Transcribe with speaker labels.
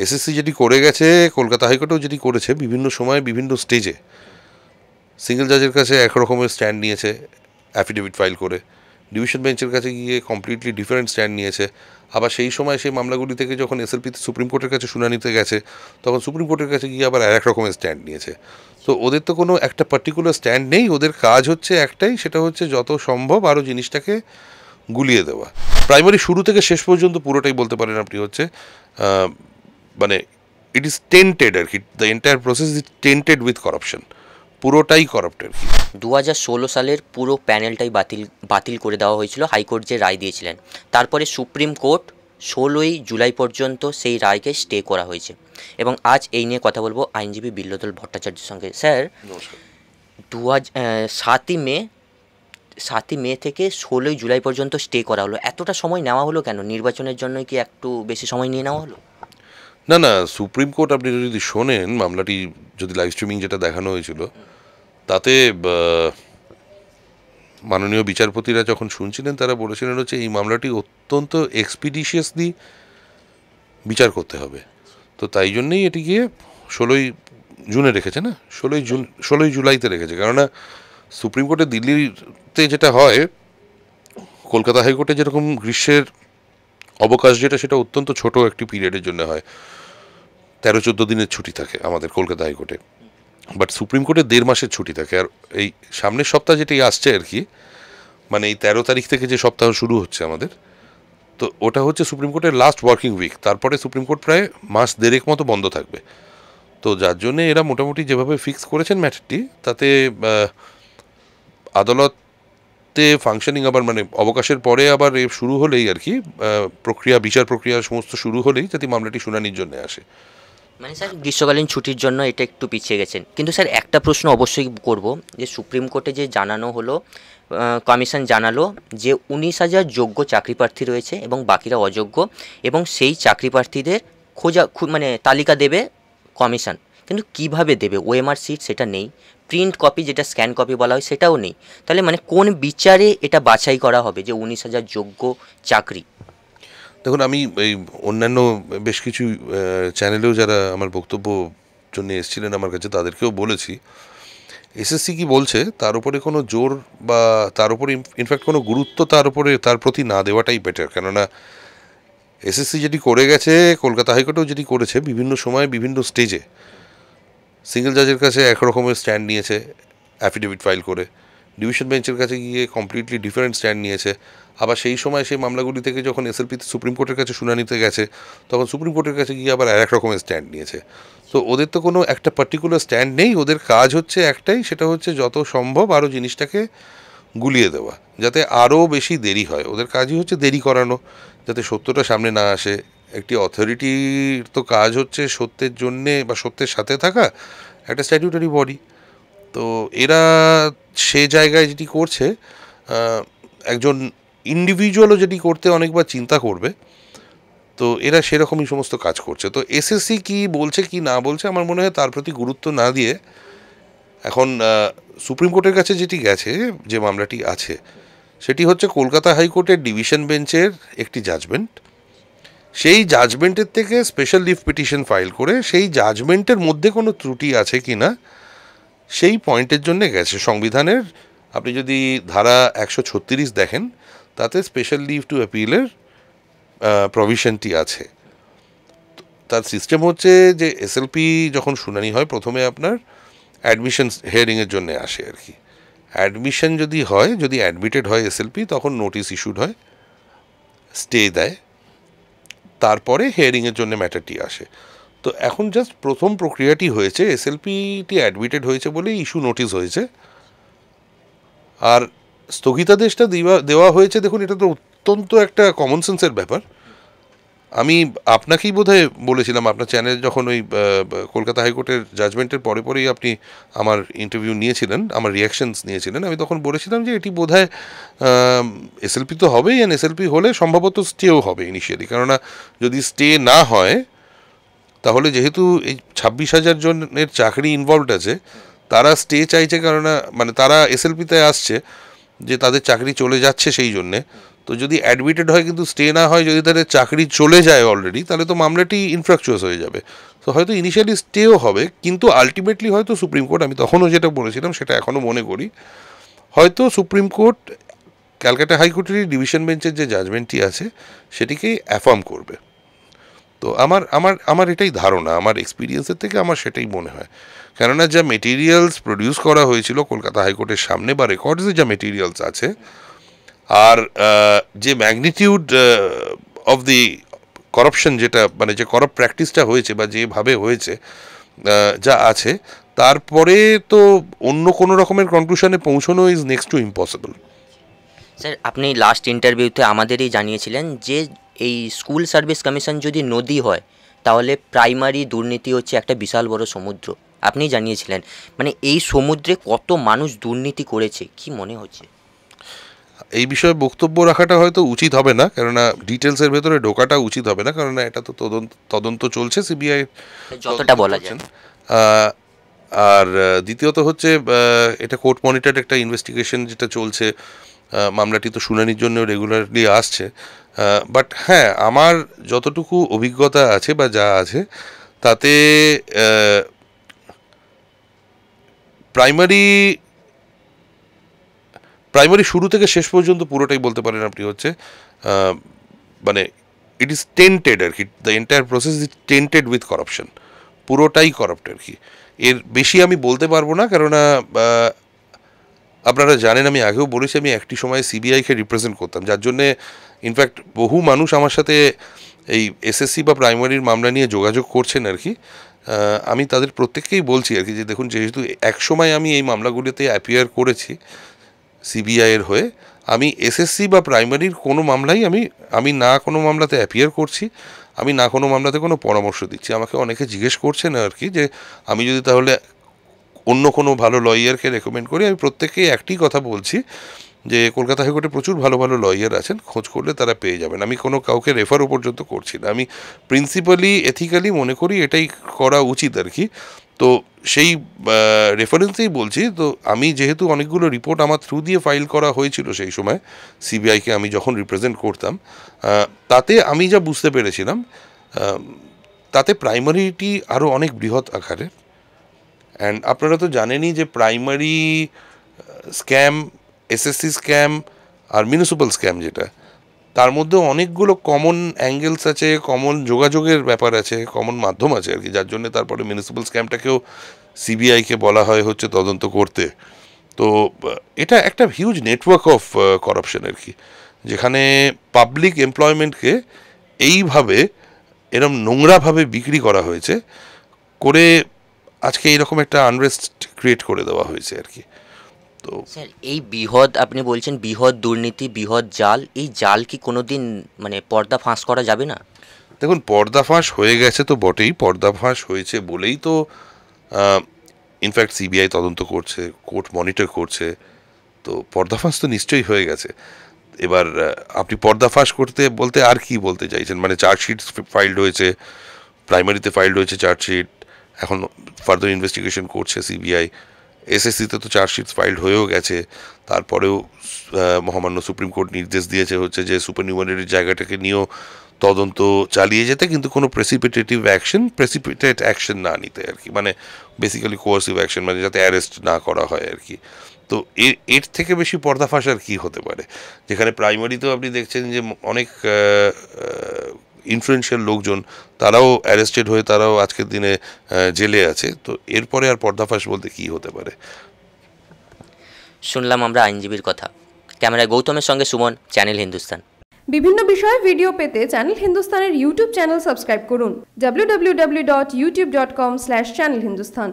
Speaker 1: SSC যেটি করে গেছে, কলকাতা হাইকোর্টেও যেটি করেছে, বিভিন্ন সময় বিভিন্ন স্টেজে সিঙ্গেল জাজের কাছে একরকমের স্ট্যান্ড নিয়েছে অ্যাফিডেভিট ফাইল করে, ডিভিশন বেঞ্চের কাছে গিয়ে কমপ্লিটলি ডিফারেন্ট স্ট্যান্ড নিয়েছে। আবার সেই সময় সেই মামলাগুলি থেকে যখন এসএলপিতে সুপ্রিম কোর্টের কাছে শুনানিতে গেছে, তখন সুপ্রিম কোর্টের কাছে গিয়ে আবার আর এক রকমের স্ট্যান্ড নিয়েছে। তো ওদের তো কোনো একটা পার্টিকুলার স্ট্যান্ড নেই, ওদের কাজ হচ্ছে একটাই, সেটা হচ্ছে যত সম্ভব আরও জিনিসটাকে গুলিয়ে দেওয়া। প্রাইমারি শুরু থেকে শেষ পর্যন্ত পুরোটাই বলতে পারেন আপনি হচ্ছে মানে ইট ইজ টেন্টেড আর কি, the entire process is tainted with corruption, পুরোটাই করাপ্ট আর কি।
Speaker 2: 2016 সালের পুরো প্যানেলটাই বাতিল করে দেওয়া হয়েছিল, হাইকোর্ট যে রায় দিয়েছিলেন। তারপরে সুপ্রিম কোর্ট 16ই জুলাই পর্যন্ত সেই রায়কে স্টে করা হয়েছে। এবং আজ এই নিয়ে কথা বলবো আইনজীবী বিল্লদল ভট্টাচার্যের সঙ্গে। স্যার, 7ই মে থেকে 16ই জুলাই পর্যন্ত স্টে করা হলো, এতটা সময় নেওয়া হলো কেন? নির্বাচনের জন্য কি একটু বেশি সময় নিয়ে নেওয়া হলো?
Speaker 1: না না, সুপ্রিম কোর্ট আপনি যদি শোনেন মামলাটি, যদি লাইভ স্ট্রিমিং যেটা দেখানো হয়েছিল, তাতে মাননীয় বিচারপতিরা যখন শুনছিলেন তারা বলেছিলেন হচ্ছে এই মামলাটি অত্যন্ত এক্সপিডিশিয়াসলি বিচার করতে হবে। তো তাই জন্যেই এটিকে 16ই জুনে রেখেছে, না 16ই জুলাইতে রেখেছে। কেননা সুপ্রিম কোর্টে দিল্লিতে যেটা হয়, কলকাতা হাইকোর্টে যেরকম গ্রীষ্মের অবকাশ যেটা, সেটা অত্যন্ত ছোট একটি পিরিয়ডের জন্য হয়, 13-14 দিনের ছুটি থাকে আমাদের কলকাতা হাইকোর্টে। বাট সুপ্রিম কোর্টে 1.5 মাসের ছুটি থাকে। আর এই সামনের সপ্তাহ যেটি আসছে আর কি, মানে এই 13 তারিখ থেকে যে সপ্তাহ শুরু হচ্ছে আমাদের, তো ওটা হচ্ছে সুপ্রিম কোর্টের লাস্ট ওয়ার্কিং উইক। তারপরে সুপ্রিম কোর্ট প্রায় মাস দেড়েক মতো বন্ধ থাকবে। তো যার জন্যে এরা মোটামুটি যেভাবে ফিক্স করেছেন ম্যাটারটি, তাতে আদালতে ফাংশনিং আবার মানে অবকাশের পরে আবার শুরু হলেই আর কি, বিচার প্রক্রিয়া সমস্ত শুরু হলেই যাতে মামলাটি শুনানির জন্য আসে।
Speaker 2: মানে স্যার, গ্রীষ্মকালীন ছুটির জন্য এটা একটু পিছিয়ে গেছেন। কিন্তু স্যার, একটা প্রশ্ন অবশ্যই করব, যে সুপ্রিম কোর্টে যে জানানো হলো, কমিশন জানালো যে 19,000 যোগ্য চাকরি প্রার্থী রয়েছে এবং বাকিরা অযোগ্য, এবং সেই চাকরি প্রার্থীদের মানে তালিকা দেবে কমিশন। কিন্তু কিভাবে দেবে? ওএমআর সিট সেটা নেই, প্রিন্ট কপি যেটা স্ক্যান কপি বলা হয় সেটাও নেই। তাহলে মানে কোন বিচারে এটা বাছাই করা হবে যে 19,000 যোগ্য চাকরি?
Speaker 1: দেখুন, আমি এই অন্যান্য বেশ কিছু চ্যানেলেও যারা আমার বক্তব্য জন্য এসেছিলেন আমার কাছে, তাদেরকেও বলেছি এসএসসি কি বলছে তার উপরে কোনো জোর বা তার উপরে ইনফ্যাক্ট কোনো গুরুত্ব তার প্রতি না দেওয়াটাই বেটার। কেননা এসএসসি যেটি করে গেছে, কলকাতা হাইকোর্টেও যেটি করেছে, বিভিন্ন সময় বিভিন্ন স্টেজে সিঙ্গেল জাজের কাছে একরকমের স্ট্যান্ড নিয়েছে অ্যাফিডেভিট ফাইল করে, ডিভিশন বেঞ্চের কাছে গিয়ে কমপ্লিটলি ডিফারেন্ট স্ট্যান্ড নিয়েছে। আবার সেই সময় সেই মামলাগুলি থেকে যখন এসএলপিতে সুপ্রিম কোর্টের কাছে শুনানিতে গেছে, তখন সুপ্রিম কোর্টের কাছে গিয়ে আবার আর এক রকমের স্ট্যান্ড নিয়েছে। তো ওদের তো কোনো একটা পার্টিকুলার স্ট্যান্ড নেই, ওদের কাজ হচ্ছে একটাই, সেটা হচ্ছে যত সম্ভব আরও জিনিসটাকে গুলিয়ে দেওয়া, যাতে আরও বেশি দেরি হয়। ওদের কাজই হচ্ছে দেরি করানো, যাতে সত্যটা সামনে না আসে। একটি অথরিটির তো কাজ হচ্ছে সত্যের জন্যে বা সত্যের সাথে থাকা, একটা স্ট্যাটিউটারি বডি। তো এরা সে জায়গায় যেটি করছে, একজন ইন্ডিভিজুয়ালও যেটি করতে অনেকবার চিন্তা করবে, তো এরা সেরকমই সমস্ত কাজ করছে। তো এসএসসি কি বলছে কি না বলছে, আমার মনে হয় তার প্রতি গুরুত্ব না দিয়ে এখন সুপ্রিম কোর্টের কাছে যেটি গেছে, যে মামলাটি আছে, সেটি হচ্ছে কলকাতা হাইকোর্টের ডিভিশন বেঞ্চের একটি জাজমেন্ট। সেই জাজমেন্টের থেকে স্পেশাল লিভ পিটিশন ফাইল করে সেই জাজমেন্টের মধ্যে কোনো ত্রুটি আছে কি না সেই পয়েন্টের জন্য গেছে। সংবিধানের আপনি যদি ধারা 136 দেখেন, তাতে স্পেশাল লিভ টু অ্যাপিলের প্রভিশনটি আছে। তার সিস্টেম হচ্ছে যে এসএলপি যখন শুনানি হয়, প্রথমে আপনার অ্যাডমিশন হিয়ারিংয়ের জন্য আসে আর কি। অ্যাডমিশন যদি হয়, যদি অ্যাডমিটেড হয় এসএলপি, তখন নোটিশ ইস্যুড হয়, স্টে দেয়, তারপরে হিয়ারিংয়ের জন্য ম্যাটারটি আসে। তো এখন জাস্ট প্রথম প্রক্রিয়াটি হয়েছে, এসএলপিটি অ্যাডমিটেড হয়েছে বলে ইস্যু নোটিশ হয়েছে, আর স্থগিতাদেশটা দেওয়া হয়েছে। দেখুন, এটা তো অত্যন্ত একটা কমন সেন্সের ব্যাপার। আমি আপনাকেই বোধহয় বলেছিলাম, আপনার চ্যানেল যখন ওই কলকাতা হাইকোর্টের জাজমেন্টের পরেই আপনি আমার ইন্টারভিউ নিয়েছিলেন, আমার রিয়াকশনস নিয়েছিলেন, আমি তখন বলেছিলাম যে এটি বোধহয় এসএলপি তো হবেই, অ্যান্ড এসএলপি হলে সম্ভবত স্টেও হবে ইনিশিয়ালি। কেননা যদি স্টে না হয়, তাহলে যেহেতু এই 26,000 জনের চাকরি ইনভলভড আছে, তারা স্টে চাইছে, কেননা মানে তারা এসএলপিতে আসছে যে তাদের চাকরি চলে যাচ্ছে সেই জন্যে। তো যদি অ্যাডমিটেড হয় কিন্তু স্টে না হয়, যদি তাদের চাকরি চলে যায় অলরেডি, তাহলে তো মামলাটি ইনফ্রাকচুয়াস হয়ে যাবে। তো হয়তো ইনিশিয়ালি স্টেও হবে, কিন্তু আলটিমেটলি হয়তো সুপ্রিম কোর্ট, আমি তখনও যেটা বলেছিলাম সেটা এখনও মনে করি, হয়তো সুপ্রিম কোর্ট ক্যালকাটা হাইকোর্টের ডিভিশন বেঞ্চের যে জাজমেন্টটি আছে সেটিকেই অ্যাফার্ম করবে। তো আমার আমার আমার এটাই ধারণা, আমার এক্সপিরিয়েন্সের থেকে আমার সেটাই মনে হয়। কেননা যা মেটেরিয়ালস প্রডিউস করা হয়েছিল কলকাতা হাইকোর্টের সামনে, বা রেকর্ডসে যা মেটেরিয়ালস আছে, আর যে ম্যাগনিটিউড অফ দি করাপশন, যেটা মানে যে করাপ্ট প্র্যাকটিসটা হয়েছে বা যেভাবে হয়েছে যা আছে, তারপরে তো অন্য কোনো রকমের কনক্লুশনে পৌঁছানো is next to impossible.
Speaker 2: Sir, আপনি লাস্ট ইন্টারভিউতে আমাদেরই জানিয়েছিলেন যে এই স্কুল সার্ভিস কমিশন যদি নদী হয় তাহলে প্রাইমারি দুর্নীতি হচ্ছে একটা বিশাল বড় সমুদ্র। আপনি জানিয়েছিলেন, মানে এই সমুদ্রে কত মানুষ দুর্নীতি করেছে, কি মনে হচ্ছে?
Speaker 1: এই বিষয়ে বক্তব্য রাখাটা হয়তো উচিত হবে না, কেননা ডিটেলসের ভেতরে ঢোকাটা উচিত হবে না, কেননা এটা তো তদন্ত চলছে, সিবিআই
Speaker 2: যতটা বলা যায়।
Speaker 1: আর দ্বিতীয়ত হচ্ছে এটা কোর্ট মনিটর একটা ইনভেস্টিগেশন যেটা চলছে, মামলাটি তো শুনানির জন্য রেগুলারলি আসছে। বাট হ্যাঁ, আমার যতটুকু অভিজ্ঞতা আছে বা যা আছে তাতে প্রাইমারি শুরু থেকে শেষ পর্যন্ত পুরোটাই বলতে পারেন আপনি হচ্ছে মানে ইট ইজ টেন্টেড আর কি, the entire process is tainted with corruption, পুরোটাই করাপ্ট আর কি। এর বেশি আমি বলতে পারবো না, কেননা আপনারা জানেন, আমি আগেও বলেছি, আমি একটি সময় সিবিআইকে রিপ্রেজেন্ট করতাম, যার জন্যে ইনফ্যাক্ট বহু মানুষ আমার সাথে এই এসএসসি বা প্রাইমারির মামলা নিয়ে যোগাযোগ করছেন আর কি। আমি তাদের প্রত্যেককেই বলছি আর কি যে দেখুন, যেহেতু এক সময় আমি এই মামলাগুলিতে অ্যাপিয়ার করেছি সিবিআইয়ের হয়ে, আমি এসএসসি বা প্রাইমারির কোনো মামলাই আমি না কোনো মামলাতে অ্যাপিয়ার করছি, আমি না কোনো মামলাতে কোনো পরামর্শ দিচ্ছি। আমাকে অনেকে জিজ্ঞেস করছেন আর কি যে আমি যদি তাহলে অন্য কোনো ভালো লয়ারকে রেকমেন্ড করি। আমি প্রত্যেককেই একটি কথা বলছি যে কলকাতা হাইকোর্টে প্রচুর ভালো ভালো লয়ার আছেন, খোঁজ করলে তারা পেয়ে যাবেন। আমি কোনো কাউকে রেফারও পর্যন্ত করছি না, আমি প্রিন্সিপালি এথিক্যালি মনে করি এটাই করা উচিত আর কি। তো সেই রেফারেন্সেই বলছি। তো আমি যেহেতু অনেকগুলো রিপোর্ট আমার থ্রু দিয়ে ফাইল করা হয়েছিল সেই সময় সিবিআইকে আমি যখন রিপ্রেজেন্ট করতাম, তাতে আমি যা বুঝতে পেরেছিলাম, তাতে প্রাইমারিটি আরও অনেক বৃহৎ আকারের। অ্যান্ড আপনারা তো জানেনই যে প্রাইমারি স্ক্যাম, এসএসসি স্ক্যাম আর মিউনিসিপ্যাল স্ক্যাম, যেটা তার মধ্যে অনেকগুলো কমন অ্যাঙ্গেলস আছে, কমন যোগাযোগের ব্যাপার আছে, কমন মাধ্যম আছে আর কি, যার জন্য তারপরে মিউনিসিপ্যাল স্ক্যামটাকেও সিবিআইকে বলা হয় হচ্ছে তদন্ত করতে। তো এটা একটা হিউজ নেটওয়ার্ক অফ করাপশন আর কি, যেখানে পাবলিক এমপ্লয়মেন্টকে এইভাবে এরম নোংরাভাবে বিক্রি করা হয়েছে, করে আজকে এইরকম একটা আনরেস্ট ক্রিয়েট করে দেওয়া হয়েছে আর কি। তো
Speaker 2: স্যার, এই বৃহৎ, আপনি বলছেন বৃহৎ দুর্নীতি, বৃহৎ জাল, এই জাল কি কোনো দিন মানে পর্দা ফাঁস করা যাবে না?
Speaker 1: দেখুন, পর্দাফাঁস হয়ে গেছে তো বটেই, পর্দাফাঁস হয়েছে বলেই তো ইনফ্যাক্ট সিবিআই তদন্ত করছে, কোর্ট মনিটর করছে। তো পর্দাফাঁস তো নিশ্চয়ই হয়ে গেছে। এবার আপনি পর্দাফাঁস করতে বলতে আর কি বলতে চাইছেন? মানে চার্জশিট ফাইল্ড হয়েছে, প্রাইমারিতে ফাইল্ড হয়েছে চার্জশিট, এখন ফার্দার ইনভেস্টিগেশন করছে সিবিআই। এসএসসিতে তো চার্জশিট ফাইল্ড হয়েও গেছে, তারপরেও মহামান্য সুপ্রিম কোর্ট নির্দেশ দিয়েছে হচ্ছে যে সুপারনিউমারিটির জায়গাটাকে নিয়েও তদন্ত চালিয়ে যেতে, কিন্তু কোনো প্রেসিপিটেট অ্যাকশন না নিতে আর কি, মানে বেসিক্যালি কোয়ার্সিভ অ্যাকশন, মানে যাতে অ্যারেস্ট না করা হয় আর কি। তো এর থেকে বেশি পর্দাফাঁস আর কী হতে পারে? যেখানে প্রাইমারিতেও আপনি দেখছেন যে অনেক ইনফ্লুয়েন্সিয়াল লোকজন, তারাও অ্যারেস্টেড হয়ে তারাও আজকের দিনে জেলে আছে। তো এরপরে আর পর্দাফাঁস বলতে কী হতে পারে?
Speaker 2: শুনলাম আমরা আইনজীবীর কথা। ক্যামেরায় গৌতমের সঙ্গে সুমন, চ্যানেল হিন্দুস্তান।
Speaker 3: বিভিন্ন বিষয়ে ভিডিও পেতে চ্যানেল হিন্দুস্তানের ইউটিউব চ্যানেল সাবস্ক্রাইব করুন www.youtube.com/channelhindustan।